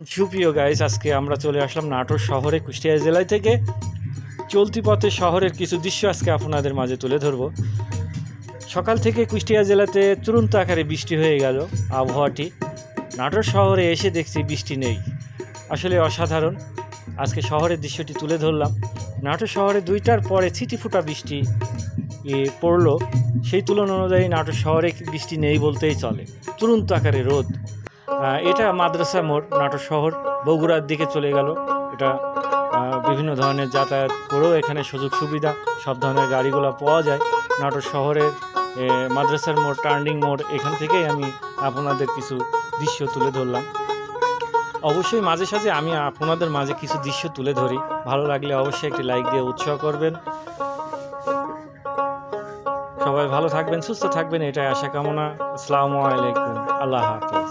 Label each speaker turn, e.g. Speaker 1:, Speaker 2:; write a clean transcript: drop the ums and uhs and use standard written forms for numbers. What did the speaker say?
Speaker 1: সুপ্রিয় গাইস, আজকে আমরা চলে আসলাম নাটোর শহরে কুষ্টিয়া জেলায় থেকে। চলতি পথে শহরের কিছু দৃশ্য আজকে আপনাদের মাঝে তুলে ধরব। সকাল থেকে কুষ্টিয়া জেলাতে চূড়ান্ত আকারে বৃষ্টি হয়ে গেল। আবহাওয়াটি নাটোর শহরে এসে দেখছি বৃষ্টি নেই, আসলে অসাধারণ। আজকে শহরের দৃশ্যটি তুলে ধরলাম। নাটোর শহরে 2টার পরে ছিটিফোঁটা বৃষ্টি পড়লো। সেই তুলনা অনুযায়ী নাটোর শহরে বৃষ্টি নেই বলতেই চলে, চূড়ান্ত আকারে রোদ। এটা মাদ্রাসা মোড়, নাটোর শহর বগুড়ার দিকে চলে গেল। এটা বিভিন্ন ধরনের যাতায়াত করেও এখানে সুযোগ সুবিধা, সব ধরনের গাড়িগুলো পাওয়া যায়। নাটোর শহরের মাদ্রাসার মোড়, টার্নিং মোড়, এখান থেকেই আমি আপনাদের কিছু দৃশ্য তুলে ধরলাম। অবশ্যই মাঝে সাঝে আমি আপনাদের মাঝে কিছু দৃশ্য তুলে ধরি। ভালো লাগলে অবশ্যই একটি লাইক দিয়ে উৎসাহ করবেন। সবাই ভালো থাকবেন, সুস্থ থাকবেন, এটাই আশা কামনা। আসসালামু আলাইকুম, আল্লাহ হাফেজ।